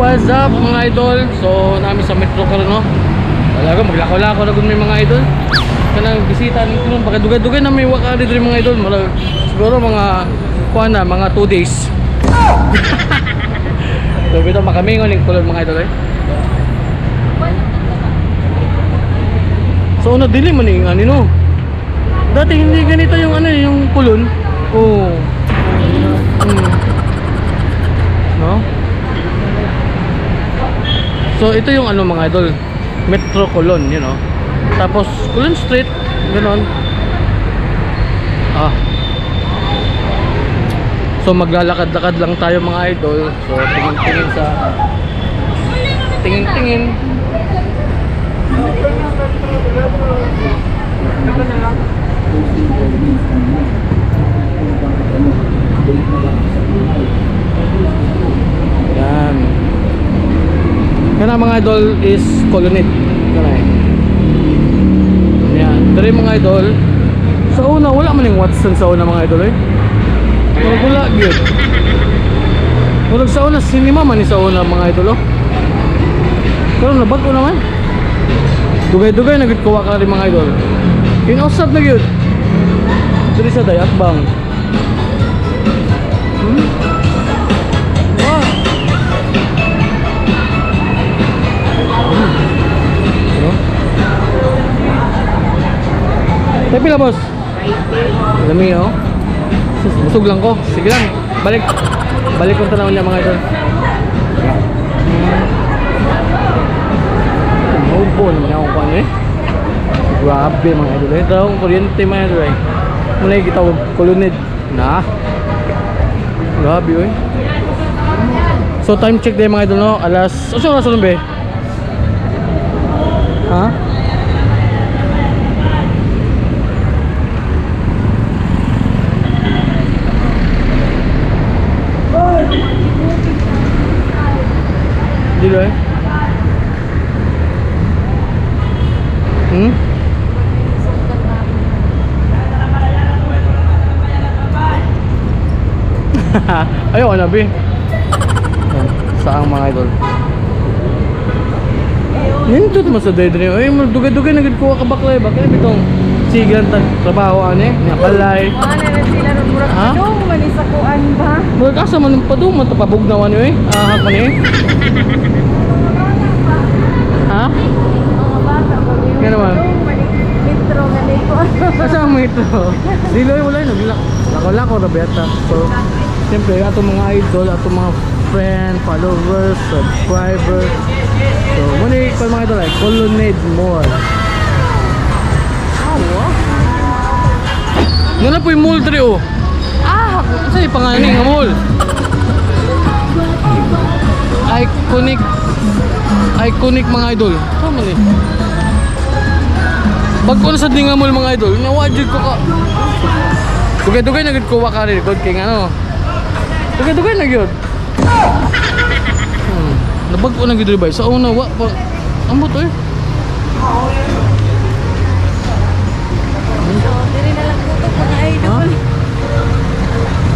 What's up mga idol? So namin sa Metro karon no. Talaga maglakaw-lakaw na gud may mga idol. Kanang bisita ni kuno baka dugay-dugay na may waka diri mga idol. Siguro mga kuan na mga 2 days. So bitaw makamingon ning kulon mga idol eh. So una dili man ning ano no. Dati hindi ganito yung ano yung kulon. Oh. No? So ito yung ano mga idol, Metro Colon, you know. Tapos Colon Street, ganoon. So maglalakad-lakad lang tayo mga idol. So tingin-tingin sa tingin-tingin. Yan. Kana mga idol is Colonnade. Kana eh. Yan. Dari mga idol. Sa una wala man yung Watson sa una mga idol eh. Wala gyud. Wala sa una cinema man ni sa una mga idol oh. Pero nabago naman. Dugay-dugay na gid kuha ka rin mga idol. Kinausap na gyud. Diri sa Dayakbang. Tapi pila boss? Lami oh. Busog lang ko. Sige lang. Balik kong tanawin niya mga idol. Umubo naman akong kuhan eh. Grabe mga idol eh. Ito akong kuryente mga idol eh. Mulai kita Colonnade. Nah. Grabe eh. So time check din mga idol no. Alas. Ano oras na ba eh? Ha? Dilo eh. Ayaw na bi. Saang mga idol. Nindot mo sa day dream. Ay, dugay-dugay na gid ko ka baklay. Bakit bitong sigan trabaho ani, nya balay. Na sila ron murag padung man sa kuan ba? Murag asa man padung man tapabugnawan yo eh. Ahak man eh. Ha? Mga bata ko yun. Nga naman. Metro nga ko. Asa mo ito? Dilo wala na. Lako-lako na beta. So, siyempre atong mga idol, atong mga friend, followers, subscribers. So, muna ko mga idol ay Colonnade Mall. Nga na po yung mall dito oh. Saan yung pangalan nga mall? Iconic mga idol. Tama ni. Pag ko na sa dinga mall mga idol, nawajid ko ka. Dugay-dugay na gid ko wa ka rin god kay ano. Dugay-dugay na gyud. Nabag ko na gid rin ba sa una wa pa. Ambot eh. Diri na lang tutok mga idol.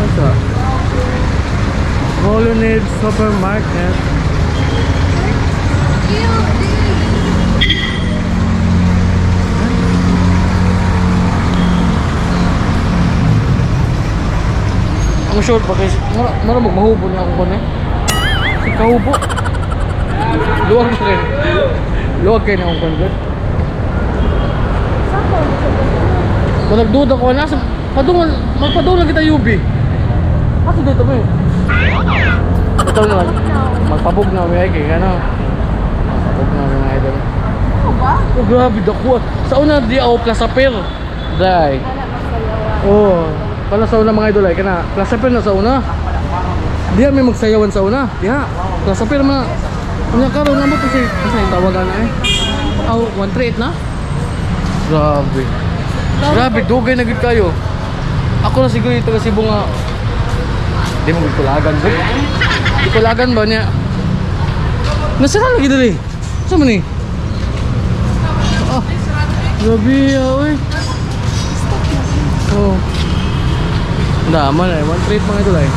Asa? Colonnade Supermarket. Ang short pa guys. Mara mahubo niya ako kon eh. Si kahubo. Luwag na rin. Luwag kayo na akong kon good. Kung nagduda ko nasa magpadungan lang kita UB. Kaso dito mo eh. Ito naman. Magpabog na may kay ano. Magpabog na mga idol. Ano ba? Oh grabe dako. Sa una di ako Plaza Pier. Dai. Oh. Pala sa una mga idol ay kana Plaza Pier na sa una. Diya may magsayawan sa una. Diya. Plaza Pier man. Unya karon na mo to si tawagan na eh. 138 na. Grabe. Grabe dugay na gid kayo. Ako na siguro ito kasi bunga. Di mo gikulagan ba? Gikulagan ba niya? Nasira lagi dali. Saan man eh? Grabe oy. Oh. Naman eh, 138 mga ito eh.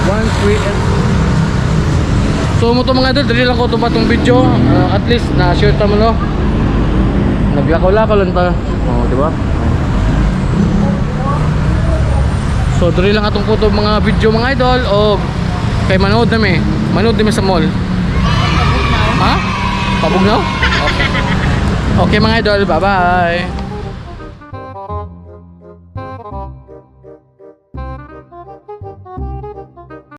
138. So mo to mga idol, dali lang ko ito pa itong video. At least na-share ta mo no. Naglakaw-lakaw lang ta. Oh, di ba? So dali lang atong ko ito mga video mga idol. O kay manood nami. Manood nami sa mall. Ha? Pabugnaw? Okay. Okay mga idol, bye-bye.